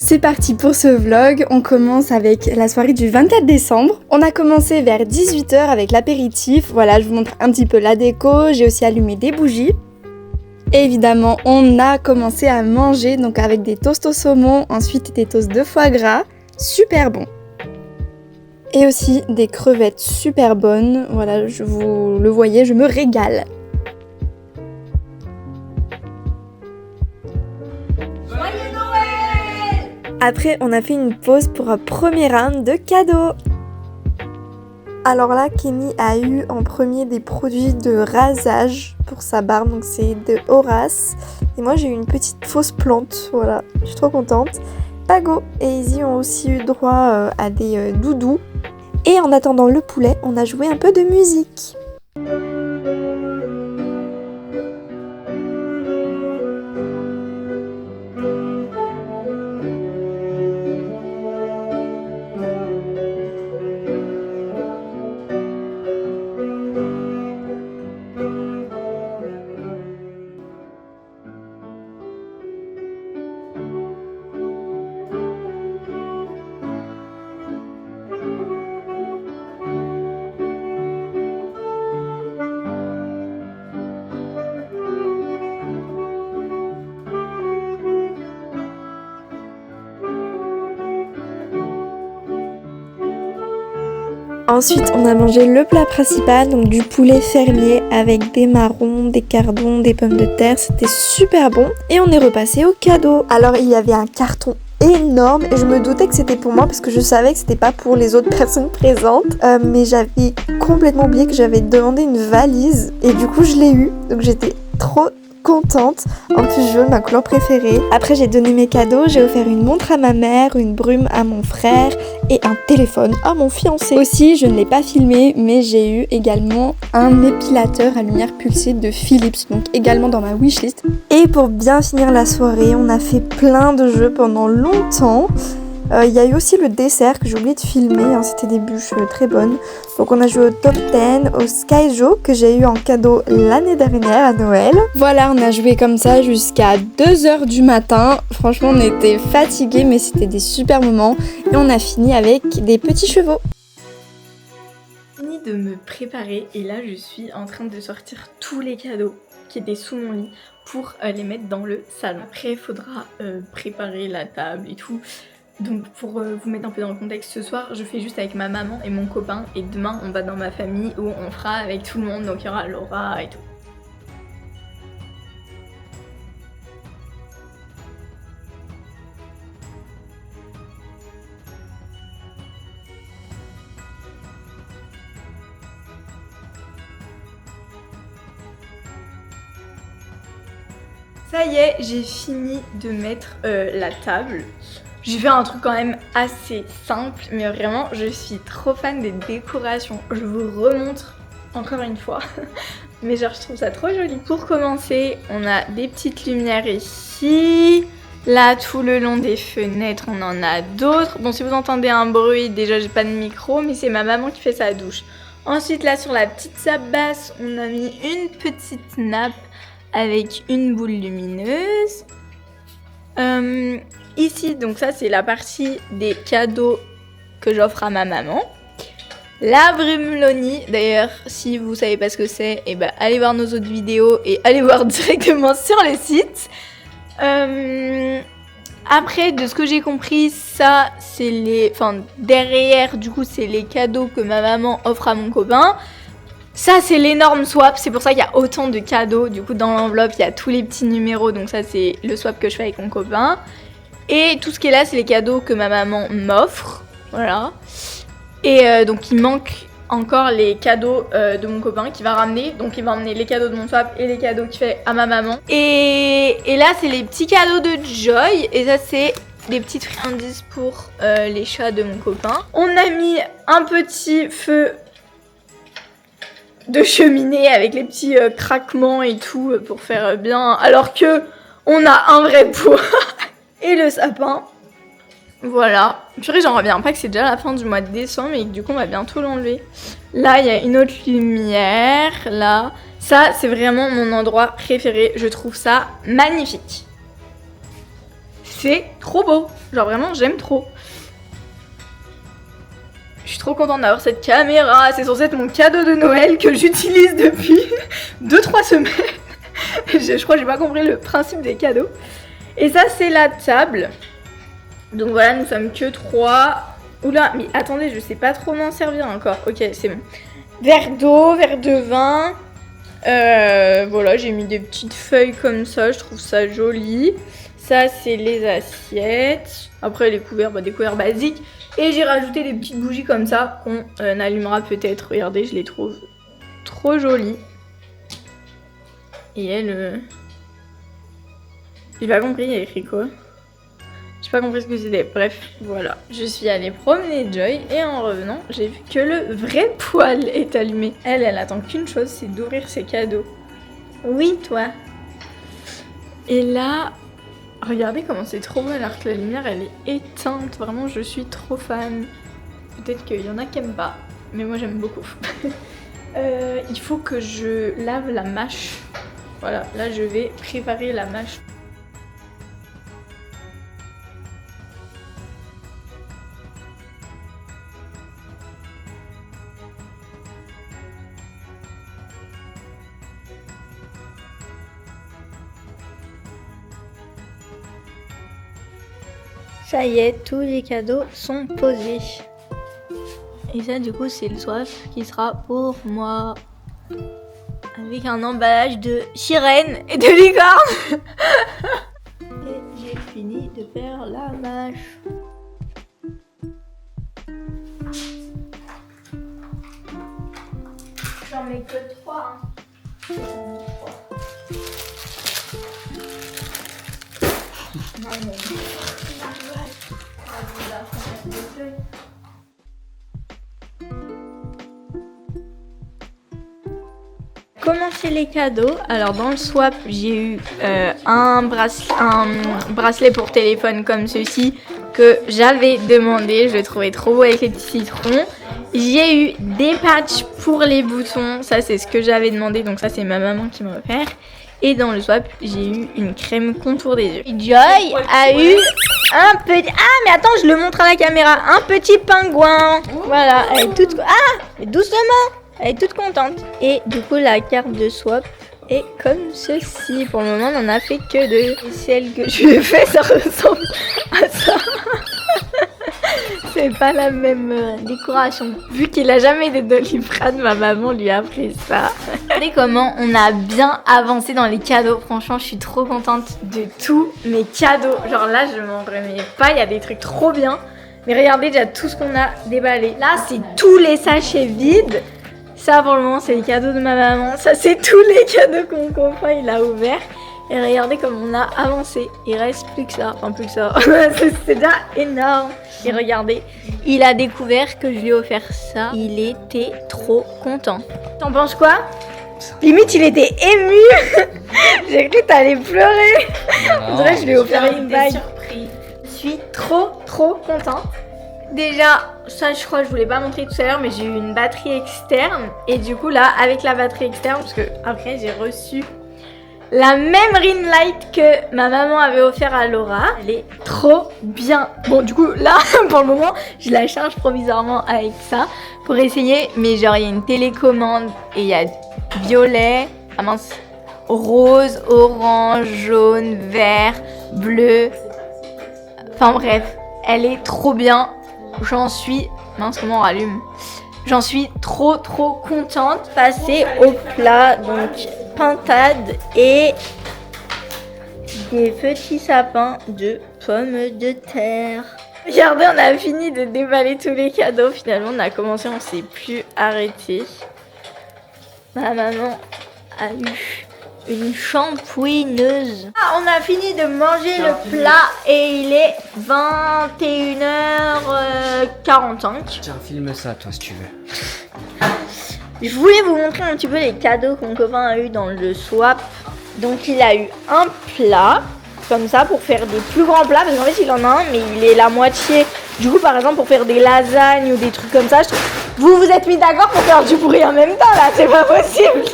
C'est parti pour ce vlog, on commence avec la soirée du 24 décembre. On a commencé vers 18h avec l'apéritif, voilà je vous montre un petit peu la déco, j'ai aussi allumé des bougies. Et évidemment on a commencé à manger donc avec des toasts au saumon, ensuite des toasts de foie gras, super bon. Et aussi des crevettes super bonnes, voilà vous le voyez, je me régale. Après, on a fait une pause pour un premier round de cadeaux. Alors là, Kenny a eu en premier des produits de rasage pour sa barbe, donc c'est de Horace. Et moi, j'ai eu une petite fausse plante, voilà, je suis trop contente. Pago et Izzy ont aussi eu droit à des doudous. Et en attendant le poulet, on a joué un peu de musique. Ensuite, on a mangé le plat principal, donc du poulet fermier avec des marrons, des cardons, des pommes de terre. C'était super bon. Et on est repassé au cadeau. Alors, il y avait un carton énorme et je me doutais que c'était pour moi parce que je savais que c'était pas pour les autres personnes présentes. Mais j'avais complètement oublié que j'avais demandé une valise et du coup, je l'ai eu. Donc, j'étais trop contente. En plus, jaune, ma couleur préférée. Après, j'ai donné mes cadeaux. J'ai offert une montre à ma mère, une brume à mon frère et un téléphone à mon fiancé. Aussi, je ne l'ai pas filmé, mais j'ai eu également un épilateur à lumière pulsée de Philips, donc également dans ma wishlist. Et pour bien finir la soirée, on a fait plein de jeux pendant longtemps. Il y a eu aussi le dessert que j'ai oublié de filmer, hein, c'était des bûches très bonnes. Donc on a joué au top 10, au Sky Joe que j'ai eu en cadeau l'année dernière à Noël. Voilà, on a joué comme ça jusqu'à 2h du matin. Franchement on était fatigués mais c'était des super moments. Et on a fini avec des petits chevaux. Fini de me préparer et là je suis en train de sortir tous les cadeaux qui étaient sous mon lit pour les mettre dans le salon. Après il faudra préparer la table et tout. Donc pour vous mettre un peu dans le contexte, ce soir je fais juste avec ma maman et mon copain et demain on va dans ma famille où on fera avec tout le monde, donc il y aura Laura et tout. Ça y est, j'ai fini de mettre la table. J'ai fait un truc quand même assez simple, mais vraiment je suis trop fan des décorations. Je vous remontre encore une fois, mais genre je trouve ça trop joli. Pour commencer, on a des petites lumières ici. Là, tout le long des fenêtres, on en a d'autres. Bon, si vous entendez un bruit, déjà j'ai pas de micro, mais c'est ma maman qui fait sa douche. Ensuite, là sur la petite salle basse, on a mis une petite nappe avec une boule lumineuse. Ici, donc ça c'est la partie des cadeaux que j'offre à ma maman. La brumeloni, d'ailleurs si vous savez pas ce que c'est, et ben allez voir nos autres vidéos et allez voir directement sur le site. Après, de ce que j'ai compris, ça c'est les... Enfin derrière du coup c'est les cadeaux que ma maman offre à mon copain. Ça c'est l'énorme swap, c'est pour ça qu'il y a autant de cadeaux. Du coup dans l'enveloppe il y a tous les petits numéros, donc ça c'est le swap que je fais avec mon copain. Et tout ce qui est là, c'est les cadeaux que ma maman m'offre. Voilà. Et donc, il manque encore les cadeaux de mon copain qui va ramener. Donc, il va emmener les cadeaux de mon swap et les cadeaux qu'il fait à ma maman. Et là, c'est les petits cadeaux de Joy. Et ça, c'est des petites friandises pour les chats de mon copain. On a mis un petit feu de cheminée avec les petits craquements et tout pour faire bien. Alors que on a un vrai pot. Et le sapin, voilà. Purée, j'en reviens pas que c'est déjà la fin du mois de décembre et que du coup on va bientôt l'enlever. Là, il y a une autre lumière, là. Ça, c'est vraiment mon endroit préféré. Je trouve ça magnifique. c'est trop beau. Genre vraiment, j'aime trop. Je suis trop contente d'avoir cette caméra. C'est censé être mon cadeau de Noël que j'utilise depuis 2-3 semaines. Je crois que j'ai pas compris le principe des cadeaux. Et ça, c'est la table. Donc voilà, nous sommes que 3. Oula, mais attendez, je sais pas trop m'en servir encore. Ok, c'est bon. Verre d'eau, verre de vin. Voilà, j'ai mis des petites feuilles comme ça, je trouve ça joli. Ça, c'est les assiettes. Après, les couverts, des couverts basiques. Et j'ai rajouté des petites bougies comme ça qu'on allumera peut-être. Regardez, je les trouve trop jolies. Et elle... J'ai pas compris, il y a écrit quoi? J'ai pas compris ce que c'était. Bref, voilà. Je suis allée promener Joy et en revenant, j'ai vu que le vrai poêle est allumé. Elle attend qu'une chose, c'est d'ouvrir ses cadeaux. Oui, toi. Et là, regardez comment c'est trop beau alors que la lumière, elle est éteinte. Vraiment, je suis trop fan. Peut-être qu'il y en a qui aiment pas, mais moi j'aime beaucoup. Il faut que je lave la mâche. Voilà, là je vais préparer la mâche. Ça y est, tous les cadeaux sont posés. Et ça, du coup, c'est le swap qui sera pour moi. Avec un emballage de sirène et de licorne. Et j'ai fini de faire la mâche. J'en mets que 3. Commencer les cadeaux. Alors dans le swap, j'ai eu un bracelet pour téléphone comme ceci que j'avais demandé. Je le trouvais trop beau avec les petits citrons. J'ai eu des patchs pour les boutons. Ça, c'est ce que j'avais demandé. Donc ça, c'est ma maman qui m'a offert. Et dans le swap, j'ai eu une crème contour des yeux. Joy a eu un petit... Ah, mais attends, je le montre à la caméra. Un petit pingouin. Voilà, elle est toute... Ah, mais doucement. Elle est toute contente. Et du coup, la carte de swap est comme ceci. Pour le moment, on n'en a fait que 2. Et celle que je lui ai fait, ça ressemble à ça. C'est pas la même décoration. Vu qu'il a jamais de Doliprane, ma maman lui a pris ça. Regardez comment on a bien avancé dans les cadeaux. Franchement, je suis trop contente de tous mes cadeaux. Genre là, je m'en remets pas. Il y a des trucs trop bien. Mais regardez déjà tout ce qu'on a déballé. Là, c'est tous les sachets vides. Ça, pour le moment, c'est les cadeaux de ma maman. Ça, c'est tous les cadeaux que mon copain il a ouvert. Et regardez comme on a avancé. Il reste plus que ça. Enfin, plus que ça. C'est déjà énorme. Et regardez, il a découvert que je lui ai offert ça. Il était trop content. T'en penses quoi? Limite, il était ému. J'ai cru que t'allais pleurer. On dirait que je lui ai offert une bague. Je suis trop contente. Déjà, ça je crois que je voulais pas montrer tout à l'heure, mais j'ai eu une batterie externe. Et du coup là, avec la batterie externe, parce que après j'ai reçu la même ring light que ma maman avait offert à Laura. Elle est trop bien. Bon du coup là, pour le moment, je la charge provisoirement avec ça pour essayer. Mais genre il y a une télécommande et il y a violet, rose, orange, jaune, vert, bleu. Enfin bref, elle est trop bien. J'en suis... Mince, comment on rallume? J'en suis trop contente. Passer au plat, donc pintade et des petits sapins de pommes de terre. Regardez, on a fini de déballer tous les cadeaux. Finalement, on a commencé, on s'est plus arrêté. Ma maman a eu une shampouineuse. Ah, on a fini de manger le plat et il est 21h45. Tiens, filme ça, toi, si tu veux. Je voulais vous montrer un petit peu les cadeaux que mon copain a eu dans le swap. Donc, il a eu un plat, comme ça, pour faire des plus grands plats. Parce qu'en fait, il en a un, mais il est la moitié. Du coup, par exemple, pour faire des lasagnes ou des trucs comme ça, vous vous êtes mis d'accord pour faire du bruit en même temps, là. C'est pas possible.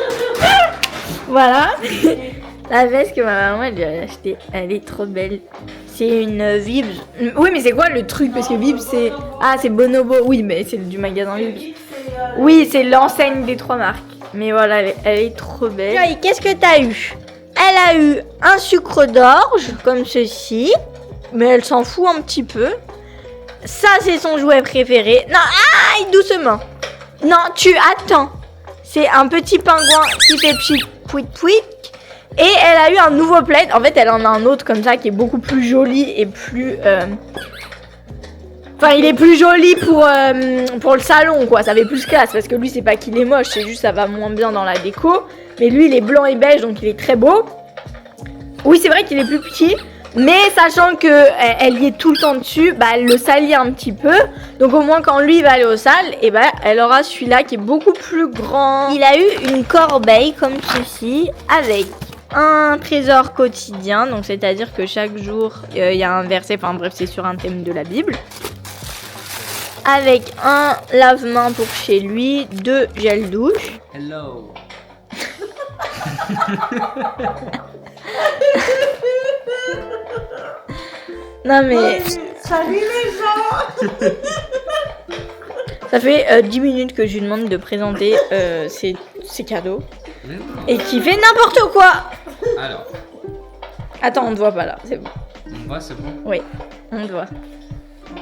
Voilà. La veste que ma maman elle lui a achetée, elle est trop belle. C'est une Vibs. Oui, mais c'est quoi le truc? Parce que Vibs, c'est... Ah, c'est Bonobo. Oui, mais c'est du magasin Vibs. Oui, c'est l'enseigne des 3 marques. Mais voilà, elle est trop belle. Joy, qu'est-ce que t'as eu? Elle a eu un sucre d'orge, comme ceci. Mais elle s'en fout un petit peu. Ça, c'est son jouet préféré. Non, aïe, doucement. Non, tu attends. C'est un petit pingouin qui fait pchit, pouit, pouit. Et elle a eu un nouveau plaid. En fait, elle en a un autre comme ça qui est beaucoup plus joli et plus... Enfin, il est plus joli pour le salon, quoi. Ça fait plus classe parce que lui, c'est pas qu'il est moche, c'est juste ça va moins bien dans la déco. Mais lui, il est blanc et beige, donc il est très beau. Oui, c'est vrai qu'il est plus petit. Mais sachant que elle y est tout le temps dessus, bah elle le salit un petit peu. Donc au moins quand lui va aller aux salles, et bah elle aura celui-là qui est beaucoup plus grand. Il a eu une corbeille comme ceci avec un trésor quotidien. Donc c'est-à-dire que chaque jour il y a un verset, enfin bref c'est sur un thème de la Bible. Avec un lave-main pour chez lui, 2 gels douche. Hello. Non mais... Salut les gens. Ça fait 10 minutes que je lui demande de présenter ses cadeaux. Et qui fait n'importe quoi. Alors, Attends, on ne voit pas là, c'est bon. on voit, c'est bon. Oui, on te voit.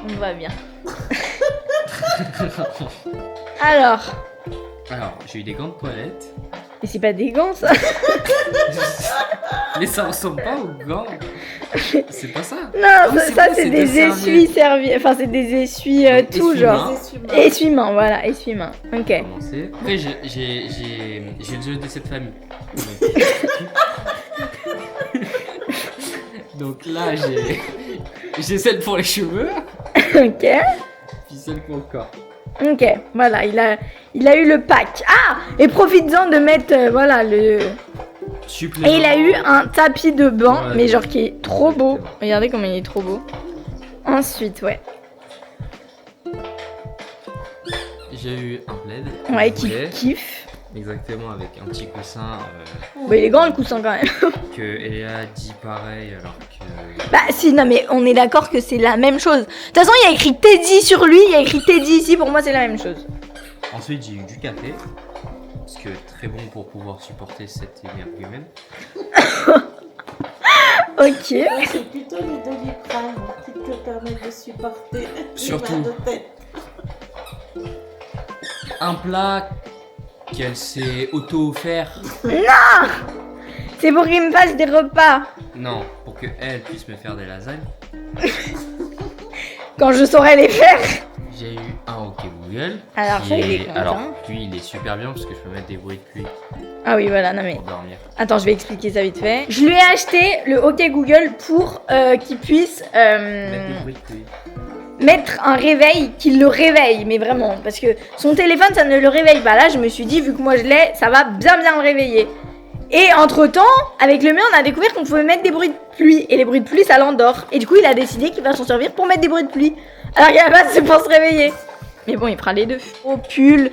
On te voit bien. Alors, j'ai eu des gants de toilette. mais c'est pas des gants ça. Mais ça ressemble pas aux gants. C'est pas ça. Non, Ah, ça, c'est ça quoi, c'est c'est des des essuie serviettes. Enfin, c'est des essuie Donc, tout essuie-mains. genre. Essuie-mains, voilà, essuie-mains. Ok. Commencer. Après, j'ai le jeu de cette famille. Donc là, j'ai celle pour les cheveux, Ok. puis celle pour le corps. Ok, voilà, il a eu le pack. Ah, et profites-en de mettre, voilà, le... Supplément. Et il a eu un tapis de banc, Ouais, mais genre qui est trop beau. exactement. Regardez comment il est trop beau. Ensuite, ouais. J'ai eu un plaid. Ouais, que je qui voulais. kiffe. Exactement, avec un petit coussin Bah, il est grand le coussin quand même. que Eléa dit pareil alors que... Bah si, non mais on est d'accord que c'est la même chose. De toute façon, il y a écrit Teddy sur lui, il y a écrit Teddy ici, pour moi c'est la même chose. Ensuite, j'ai eu du café. Parce que très bon pour pouvoir supporter cette énergumène. Ok. C'est plutôt les Doliprane qui te permettent de supporter Surtout. les mal de tête. Un plat qu'elle s'est auto-offert. C'est pour qu'il me fasse des repas. Non, pour qu'elle puisse me faire des lasagnes. Quand je saurai les faire. J'ai eu un OK Google. Alors, qui ça, il est content. Alors, lui, il est super bien parce que je peux mettre des bruits de pluie Ah oui, voilà, non mais... pour dormir. Attends, je vais expliquer ça vite fait. Je lui ai acheté le OK Google pour qu'il puisse Mettre des bruits de pluie. mettre un réveil qui le réveille, mais vraiment. Parce que son téléphone, ça ne le réveille pas. Là, je me suis dit, vu que moi je l'ai, ça va bien le réveiller. Et entre-temps, avec le mien, on a découvert qu'on pouvait mettre des bruits de pluie. Et les bruits de pluie, ça l'endort. Et du coup, il a décidé qu'il va s'en servir pour mettre des bruits de pluie. Alors qu'à la base, c'est pour se réveiller. Mais bon, il fera les deux. Au pull,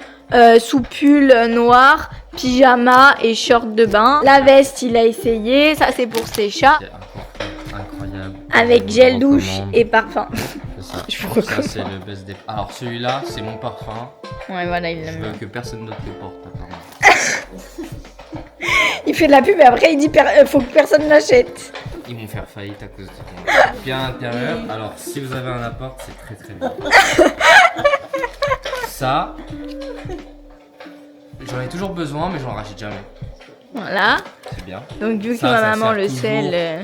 sous-pull noir, pyjama et short de bain. La veste, il a essayé. Ça, c'est pour ses chats. C'est incroyable. Avec Je gel vous douche recommande. et parfum. C'est ça. Je vous Ça, c'est le best des... Alors, celui-là, c'est mon parfum. Ouais, voilà, il Je l'aime. veux que personne d'autre le porte, apparemment. Il fait de la pub et après, il dit faut que personne l'achète. Ils vont faire faillite à cause de moi. Puis à l'intérieur, alors si vous avez un appart, c'est très très bien. Ça, j'en ai toujours besoin, mais j'en rachète jamais. Voilà. C'est bien. Donc, vu que Ça, ma ça maman sert le toujours. sait,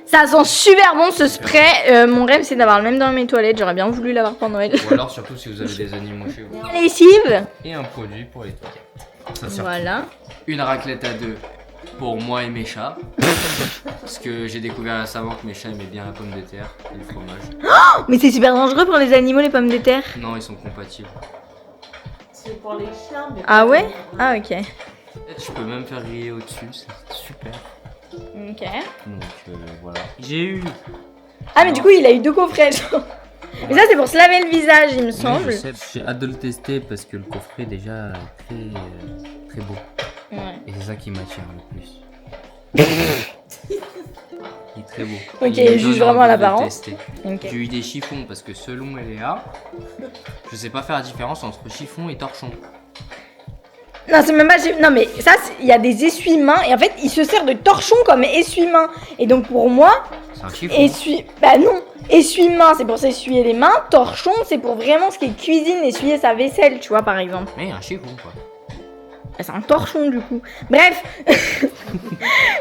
ça sent super bon ce spray. Mon rêve, c'est d'avoir le même dans mes toilettes. J'aurais bien voulu l'avoir pour Noël. Ou alors surtout si vous avez des animaux chez vous. La lessive. Et un produit pour les toilettes. Ça sert. Voilà. Une raclette à 2 pour moi et mes chats. Parce que j'ai découvert récemment que mes chats aimaient bien la pomme de terre et le fromage. Mais c'est super dangereux pour les animaux, les pommes de terre. Non, ils sont compatibles. C'est pour les chiens, mais Ah pas ouais les- Ah ok. Je peux même faire griller au-dessus, c'est super. Ok. Donc voilà. J'ai eu. Ah mais du coup, il a eu 2 coffrets. genre. Mais ça, c'est pour se laver le visage, il me Oui, semble. je sais, j'ai hâte de le tester parce que le coffret est déjà très beau. Ouais. Et c'est ça qui m'attire le plus. Il est très beau. Ok, Il me juge donne vraiment envie de le l'apparence. tester. Ok. J'ai eu des chiffons parce que selon Eléa, je sais pas faire la différence entre chiffon et torchon. Non, c'est même pas. Non, mais ça, il y a des essuie-mains et en fait, il se sert de torchon comme essuie-main. Et donc, pour moi, C'est un chiffon. Bah non, essuie-main, c'est pour s'essuyer les mains. Torchon, c'est pour vraiment ce qui est cuisine, essuyer sa vaisselle, tu vois, par exemple. Mais un chiffon quoi. Bah, c'est un torchon, du coup. Bref,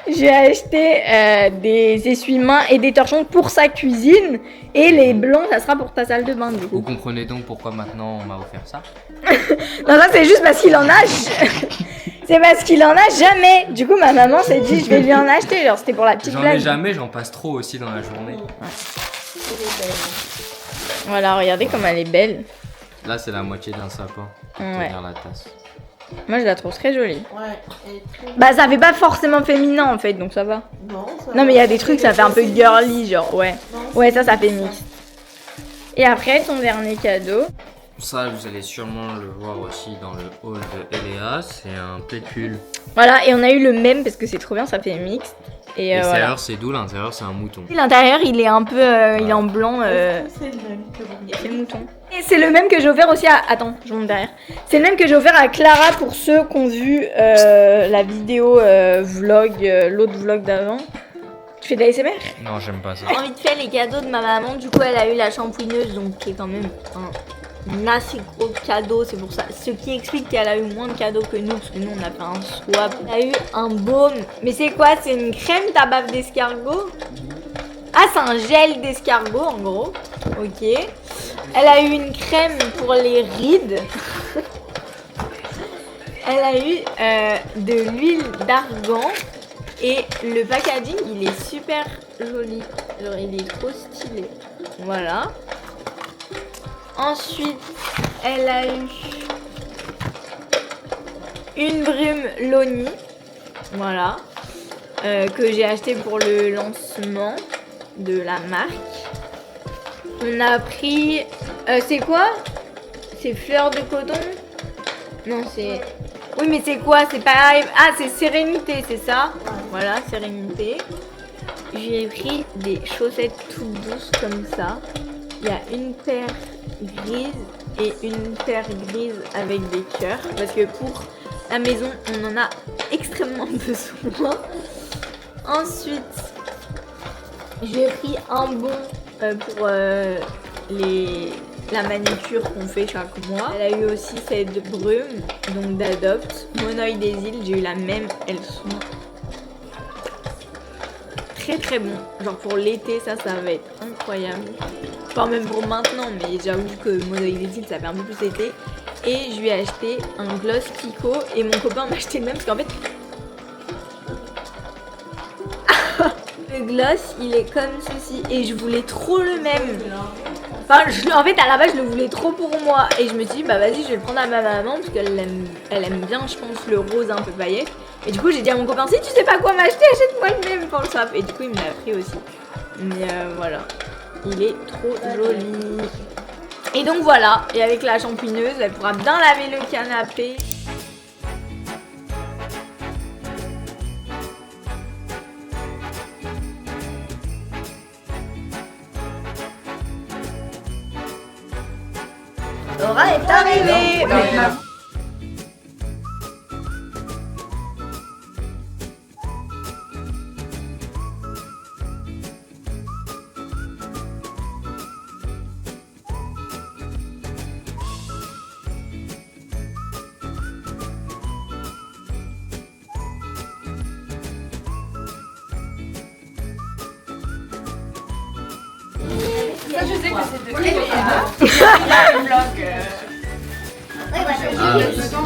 j'ai acheté des essuie-mains et des torchons pour sa cuisine. Et les blancs, ça sera pour ta salle de bain, du Vous coup. comprenez donc pourquoi maintenant on m'a offert ça? Non, ça, c'est juste parce qu'il en a. C'est parce qu'il en a jamais. Du coup, ma maman s'est dit, je vais lui en acheter. Genre, c'était pour la petite J'en blague. ai jamais, j'en passe trop aussi dans la journée. Voilà, regardez comme elle est belle. Là c'est la moitié d'un sapin. Pour Ouais. tenir la tasse. Moi, je la trouve très jolie. Ouais, elle est très... Bah, ça fait pas forcément féminin en fait, donc ça va. Non, ça Non, mais il y a des va. trucs, ça fait un peu girly, genre, ouais. Non, Ouais, ça fait mix. Et après, ton dernier cadeau. Ça vous allez sûrement le voir aussi dans le haul de Eléa, c'est un pull. Voilà, et on a eu le même parce que c'est trop bien, ça fait mix. Et voilà. L'extérieur c'est doux, l'intérieur c'est un mouton. L'intérieur, il est un peu. Il est en blanc. est-ce que c'est le même que vous C'est le mouton. Et c'est le même que j'ai offert aussi à. Attends, je monte derrière. C'est le même que j'ai offert à Clara pour ceux qui ont vu la vidéo vlog, l'autre vlog d'avant. Tu fais de la SMR? Non, j'aime pas ça. Envie de faire les cadeaux de ma maman. Du coup, elle a eu la shampouineuse, donc qui est quand même un assez gros cadeau. C'est pour ça. Ce qui explique qu'elle a eu moins de cadeaux que nous, parce que nous, on a fait un swap. Elle a eu un baume. Mais c'est quoi? C'est une crème tabaf d'escargot? Ah, c'est un gel d'escargot, en gros. Ok. Elle a eu une crème pour les rides. Elle a eu de l'huile d'argan. Et le packaging, il est super joli. Genre, il est trop stylé. Voilà. Ensuite, elle a eu une brume Loni. Voilà. Que j'ai acheté pour le lancement de la marque. On a pris... c'est quoi? C'est fleurs de coton? Non, c'est... Oui, mais c'est quoi? C'est pareil. Ah, c'est Sérénité, c'est ça? Voilà, Sérénité. J'ai pris des chaussettes toutes douces comme ça. Il y a une paire grise et une paire grise avec des cœurs. Parce que pour la maison, on en a extrêmement besoin. Ensuite, j'ai pris un bon pour la manicure qu'on fait chaque mois. Elle a eu aussi cette brume, donc d'Adopt. Monoï des îles, j'ai eu la même. Elles sont très très bon. Genre pour l'été, ça va être incroyable. Enfin même pour maintenant, mais j'avoue que Monoï des îles, ça fait un peu plus été. Et je lui ai acheté un gloss Kiko et mon copain m'a acheté le même parce qu'en fait... Le gloss, il est comme ceci et je voulais trop le même. Enfin, en fait, à la base, je le voulais trop pour moi. Et je me suis dit, bah vas-y, je vais le prendre à ma maman parce qu'elle aime bien, je pense, le rose un peu paillette. Et du coup, j'ai dit à mon copain, si tu sais pas quoi m'acheter, achète-moi le même pour le swap. Et du coup, il me l'a pris aussi. Mais voilà, il est trop joli. Et donc voilà, et avec la shampouineuse, elle pourra bien laver le canapé. Laura est arrivée.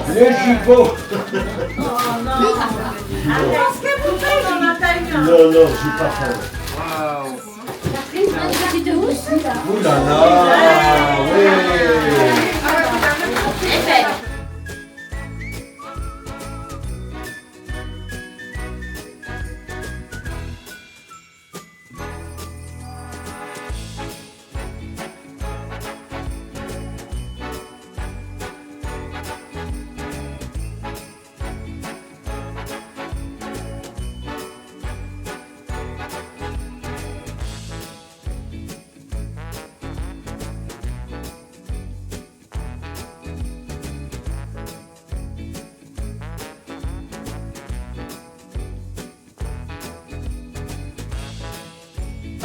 Le jupon. Qu'est-ce que vous faites dans ma taille? Non, non, j'ai pas faim. Waouh. Ouh là là, oui.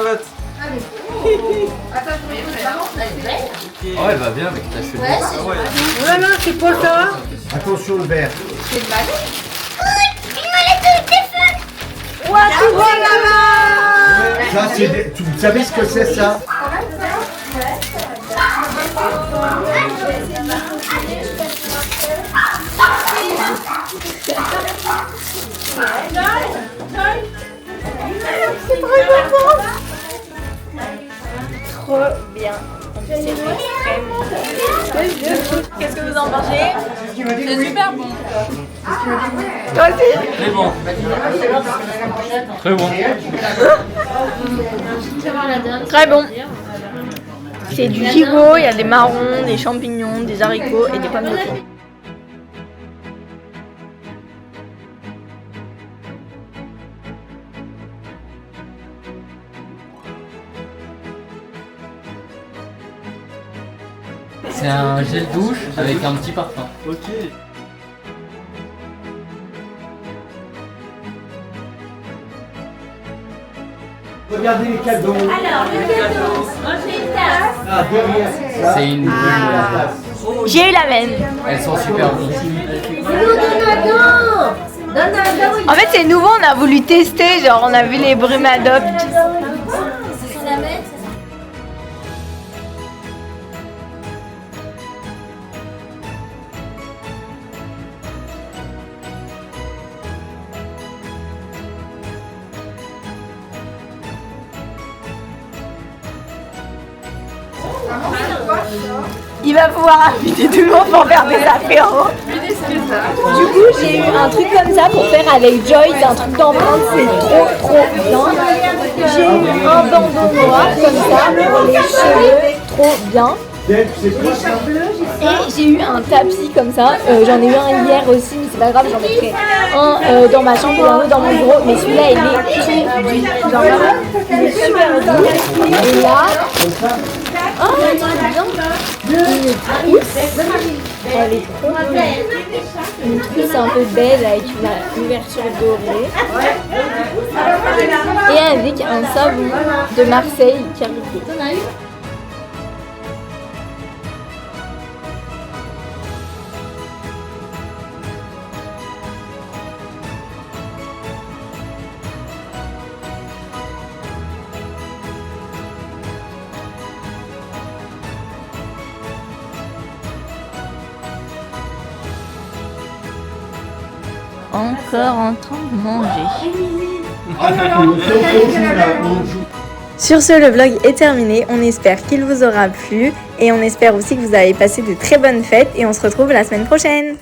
Oh, elle va bien avec ta chemise. Voilà, c'est pour toi. Attention le verre. Ça, c'est vous savez ce que c'est ça? Trop bien. C'est l'extrême. Qu'est-ce que vous en pensez? C'est super bon. Toi aussi? Très bon. Très bon. Très bon. C'est du gigot, il y a des marrons, des champignons, des haricots et des pommes de terre. C'est un gel douche avec un petit parfum. Ok. Regardez les cadeaux. Alors, le cadeau, j'ai une tasse. Ah, derrière, c'est ça. C'est une bulle. La tasse. J'ai eu la veine. Elles sont super bonnes. En fait, c'est nouveau, on a voulu tester, genre on a vu les brumes Adopt. Il va pouvoir inviter tout le monde pour faire des apéros. Du coup, j'ai eu un truc comme ça pour faire avec Joyce, un truc d'empreinte, c'est trop bien. J'ai eu un bandeau noir comme ça pour les cheveux, trop bien. C'est quoi ça? Et j'ai eu un tapis comme ça, j'en ai eu un hier aussi, mais c'est pas grave, j'en mettrai un dans ma chambre et un autre dans mon bureau. Mais celui-là, il est tout du genre vraiment, il est super doux. Et là, oh, c'est bien. Une trousse, elle est trop jolie. Une trousse un peu beige avec une ouverture dorée. Et avec un savon de Marseille Carité. Encore en train de manger. Sur ce, le vlog est terminé. On espère qu'il vous aura plu et on espère aussi que vous avez passé de très bonnes fêtes et on se retrouve la semaine prochaine.